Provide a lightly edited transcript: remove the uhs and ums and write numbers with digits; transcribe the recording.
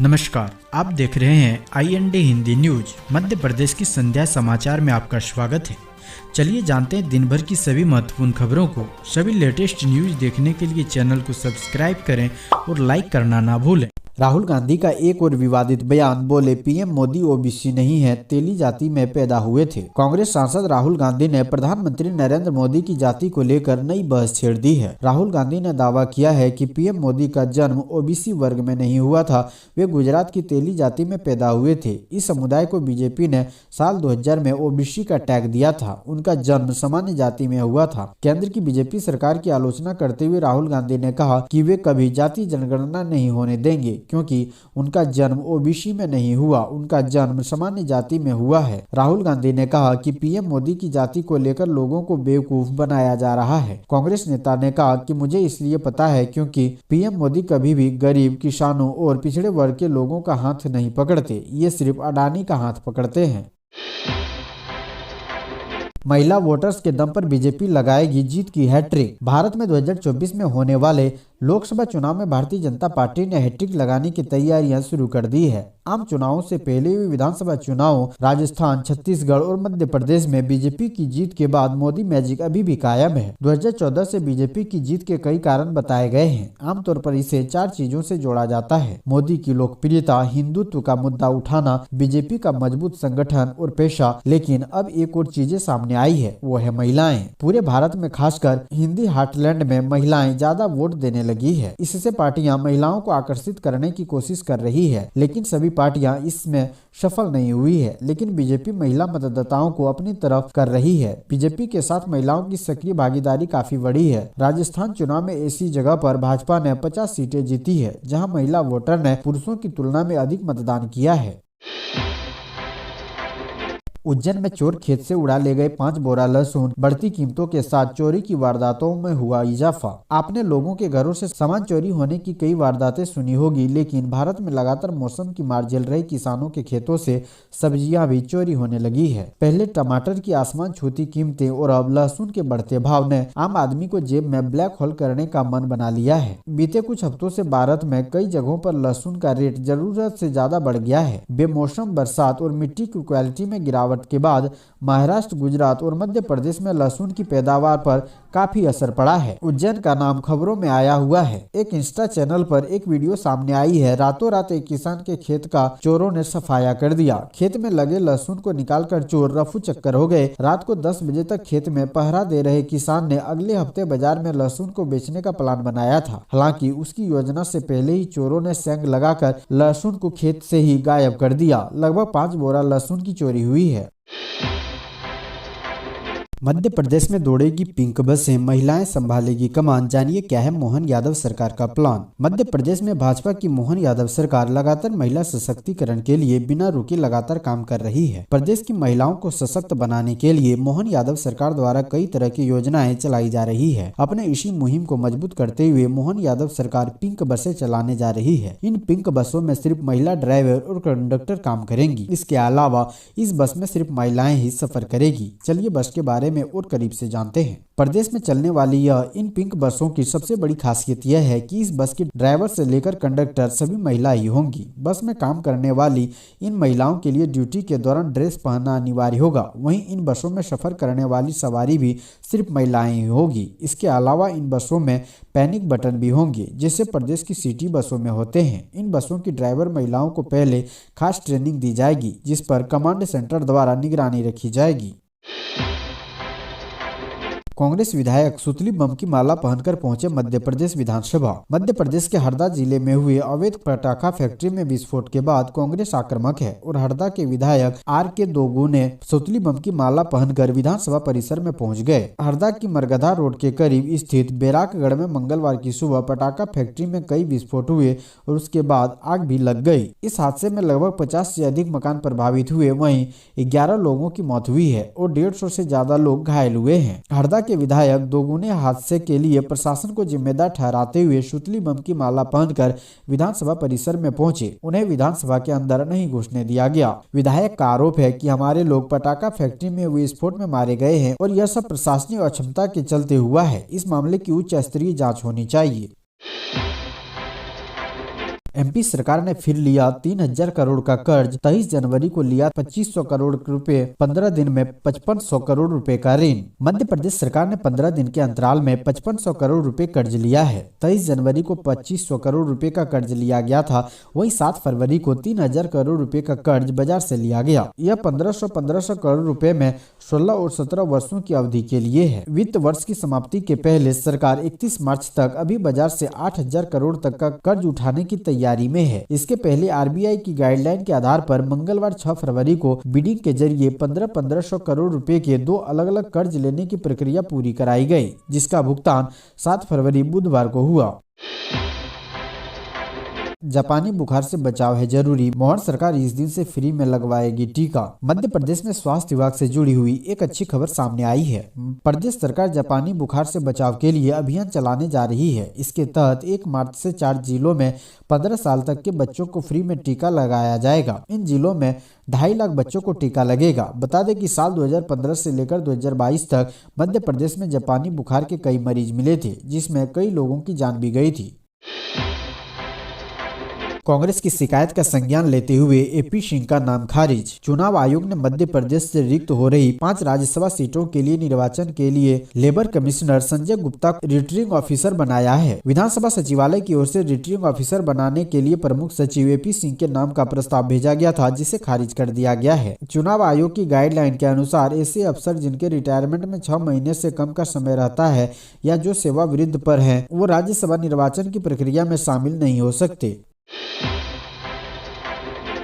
नमस्कार, आप देख रहे हैं IND हिंदी न्यूज। मध्य प्रदेश की संध्या समाचार में आपका स्वागत है। चलिए जानते हैं दिन भर की सभी महत्वपूर्ण खबरों को। सभी लेटेस्ट न्यूज देखने के लिए चैनल को सब्सक्राइब करें और लाइक करना ना भूलें। राहुल गांधी का एक और विवादित बयान, बोले पीएम मोदी ओबीसी नहीं है, तेली जाति में पैदा हुए थे। कांग्रेस सांसद राहुल गांधी ने प्रधानमंत्री नरेंद्र मोदी की जाति को लेकर नई बहस छेड़ दी है। राहुल गांधी ने दावा किया है कि पीएम मोदी का जन्म ओबीसी वर्ग में नहीं हुआ था, वे गुजरात की तेली जाति में पैदा हुए थे। इस समुदाय को बीजेपी ने साल 2000 में ओबीसी का टैग दिया था। उनका जन्म सामान्य जाति में हुआ था। केंद्र की बीजेपी सरकार की आलोचना करते हुए राहुल गांधी ने कहा कि वे कभी जाति जनगणना नहीं होने देंगे, क्योंकि उनका जन्म ओबीसी में नहीं हुआ, उनका जन्म सामान्य जाति में हुआ है। राहुल गांधी ने कहा कि पीएम मोदी की जाति को लेकर लोगों को बेवकूफ बनाया जा रहा है। कांग्रेस नेता ने कहा कि मुझे इसलिए पता है क्योंकि पीएम मोदी कभी भी गरीब, किसानों और पिछड़े वर्ग के लोगों का हाथ नहीं पकड़ते, ये सिर्फ अडानी का हाथ पकड़ते हैं। महिला वोटर्स के दम पर बीजेपी लगाएगी जीत की हैट्रिक। भारत में 2024 में होने वाले लोकसभा चुनाव में भारतीय जनता पार्टी ने हैट्रिक लगाने की तैयारियां शुरू कर दी है। आम चुनावों से पहले हुए विधानसभा चुनाव राजस्थान, छत्तीसगढ़ और मध्य प्रदेश में बीजेपी की जीत के बाद मोदी मैजिक अभी भी कायम है। 2014 से बीजेपी की जीत के कई कारण बताए गए हैं। आमतौर पर इसे 4 चीजों से जोड़ा जाता है: मोदी की लोकप्रियता, हिंदुत्व का मुद्दा उठाना, बीजेपी का मजबूत संगठन और पेशा। लेकिन अब एक और चीजें सामने आई है, वो है महिलाएं। पूरे भारत में खासकर हिंदी हार्टलैंड में महिलाएं ज्यादा वोट देने लगी है। इससे पार्टियां महिलाओं को आकर्षित करने की कोशिश कर रही है, लेकिन सभी पार्टियां इसमें सफल नहीं हुई है। लेकिन बीजेपी महिला मतदाताओं को अपनी तरफ कर रही है। बीजेपी के साथ महिलाओं की सक्रिय भागीदारी काफी बड़ी है। राजस्थान चुनाव में ऐसी जगह पर भाजपा ने 50 सीटें जीती है, जहां महिला वोटर ने पुरुषों की तुलना में अधिक मतदान किया है। उज्जैन में चोर खेत से उड़ा ले गए 5 बोरा लहसुन। बढ़ती कीमतों के साथ चोरी की वारदातों में हुआ इजाफा। आपने लोगों के घरों से सामान चोरी होने की कई वारदातें सुनी होगी, लेकिन भारत में लगातार मौसम की मार झेल रहे किसानों के खेतों से सब्जियां भी चोरी होने लगी है। पहले टमाटर की आसमान छूती कीमतें और अब लहसुन के बढ़ते भाव ने आम आदमी को जेब में ब्लैक होल करने का मन बना लिया है। बीते कुछ हफ्तों से भारत में कई जगहों पर लहसुन का रेट जरूरत से ज्यादा बढ़ गया है। बेमौसम बरसात और मिट्टी की क्वालिटी में गिरावट के बाद महाराष्ट्र, गुजरात और मध्य प्रदेश में लहसुन की पैदावार पर काफी असर पड़ा है। उज्जैन का नाम खबरों में आया हुआ है। एक इंस्टा चैनल पर एक वीडियो सामने आई है। रातों रात एक किसान के खेत का चोरों ने सफाया कर दिया। खेत में लगे लहसुन को निकालकर चोर रफू चक्कर हो गए। रात को 10 बजे तक खेत में पहरा दे रहे किसान ने अगले हफ्ते बाजार में लहसुन को बेचने का प्लान बनाया था। हालांकि उसकी योजना से पहले ही चोरों ने सेंध लगाकर लहसुन को खेत से ही गायब कर दिया। लगभग 5 बोरा लहसुन की चोरी हुई है। मध्य प्रदेश में दौड़ेगी पिंक बसें, महिलाएं संभालेगी कमान। जानिए क्या है मोहन यादव सरकार का प्लान। मध्य प्रदेश में भाजपा की मोहन यादव सरकार लगातार महिला सशक्तिकरण के लिए बिना रुके लगातार काम कर रही है। प्रदेश की महिलाओं को सशक्त बनाने के लिए मोहन यादव सरकार द्वारा कई तरह की योजनाएं चलाई जा रही है। अपने इसी मुहिम को मजबूत करते हुए मोहन यादव सरकार पिंक बसें चलाने जा रही है। इन पिंक बसों में सिर्फ महिला ड्राइवर और कंडक्टर काम करेंगी। इसके अलावा इस बस में सिर्फ महिलाएं ही सफर करेगी। चलिए बस के बारे में और करीब से जानते हैं। प्रदेश में चलने वाली यह इन पिंक बसों की सबसे बड़ी खासियत यह है कि इस बस के ड्राइवर से लेकर कंडक्टर सभी महिला ही होंगी। बस में काम करने वाली इन महिलाओं के लिए ड्यूटी के दौरान ड्रेस पहनना अनिवार्य होगा। वहीं इन बसों में सफर करने वाली सवारी भी सिर्फ महिलाएं ही होगी। इसके अलावा इन बसों में पैनिक बटन भी होंगे, जैसे प्रदेश की सिटी बसों में होते हैं। इन बसों की ड्राइवर महिलाओं को पहले खास ट्रेनिंग दी जाएगी, जिस पर कमांड सेंटर द्वारा निगरानी रखी जाएगी। कांग्रेस विधायक सुतली बम की माला पहनकर पहुंचे मध्य प्रदेश विधानसभा। मध्य प्रदेश के हरदा जिले में हुए अवैध पटाखा फैक्ट्री में विस्फोट के बाद कांग्रेस आक्रामक है और हरदा के विधायक RK दोगु ने सुतली बम की माला पहनकर विधानसभा परिसर में पहुंच गए। हरदा की मरगधा रोड के करीब स्थित बैराकगढ़ में मंगलवार की सुबह पटाखा फैक्ट्री में कई विस्फोट हुए और उसके बाद आग भी लग गई। इस हादसे में लगभग 50 से अधिक मकान प्रभावित हुए। वहीं 11 लोगों की मौत हुई है और 150 से ज्यादा लोग घायल हुए हैं। हरदा के विधायक दोगुने हादसे के लिए प्रशासन को जिम्मेदार ठहराते हुए सुतली बम की माला पहनकर विधानसभा परिसर में पहुंचे। उन्हें विधानसभा के अंदर नहीं घुसने दिया गया। विधायक का आरोप है कि हमारे लोग पटाखा फैक्ट्री में हुए विस्फोट में मारे गए हैं और यह सब प्रशासनिक अक्षमता के चलते हुआ है। इस मामले की उच्च स्तरीय जांच होनी चाहिए। एमपी सरकार ने फिर लिया 3000 करोड़ का कर्ज। 23 जनवरी को लिया 2500 करोड़ रुपए, 15 दिन में 5500 करोड़ रुपए का ऋण। मध्य प्रदेश सरकार ने 15 दिन के अंतराल में 5500 करोड़ रुपए कर्ज लिया है। 23 जनवरी को 2500 करोड़ रुपए का कर्ज लिया गया था। वहीं 7 फरवरी को 3000 करोड़ रुपए का कर्ज बाजार से लिया गया। यह 1500 करोड़ रुपए में 16 और 17 वर्षों की अवधि के लिए है। वित्त वर्ष की समाप्ति के पहले सरकार 31 मार्च तक अभी बाजार से 8000 करोड़ तक का कर्ज उठाने की तैयारी में है। इसके पहले आरबीआई की गाइडलाइन के आधार पर मंगलवार 6 फरवरी को बिडिंग के जरिए 1500 करोड़ रुपए के 2 अलग अलग कर्ज लेने की प्रक्रिया पूरी कराई गई, जिसका भुगतान 7 फरवरी बुधवार को हुआ। जापानी बुखार से बचाव है जरूरी, मोहन सरकार इस दिन से फ्री में लगवाएगी टीका। मध्य प्रदेश में स्वास्थ्य विभाग से जुड़ी हुई एक अच्छी खबर सामने आई है। प्रदेश सरकार जापानी बुखार से बचाव के लिए अभियान चलाने जा रही है। इसके तहत 1 मार्च से 4 जिलों में 15 साल तक के बच्चों को फ्री में टीका लगाया जाएगा। इन जिलों में 2.5 लाख बच्चों को टीका लगेगा। बता दें कि साल 2015 से लेकर 2022 तक मध्य प्रदेश में जापानी बुखार के कई मरीज मिले थे, जिसमें कई लोगों की जान भी गई थी। कांग्रेस की शिकायत का संज्ञान लेते हुए एपी सिंह का नाम खारिज। चुनाव आयोग ने मध्य प्रदेश से रिक्त हो रही 5 राज्यसभा सीटों के लिए निर्वाचन के लिए labour commissioner Sanjay Gupta returning officer बनाया है। विधानसभा सचिवालय की ओर से रिटर्निंग ऑफिसर बनाने के लिए प्रमुख सचिव एपी सिंह के नाम का प्रस्ताव भेजा गया था, जिसे खारिज कर दिया गया है। चुनाव आयोग की गाइडलाइन के अनुसार ऐसे अफसर जिनके रिटायरमेंट में 6 महीने से कम का समय रहता है या जो सेवाविरुद्ध पर है, वो राज्यसभा निर्वाचन की प्रक्रिया में शामिल नहीं हो सकते।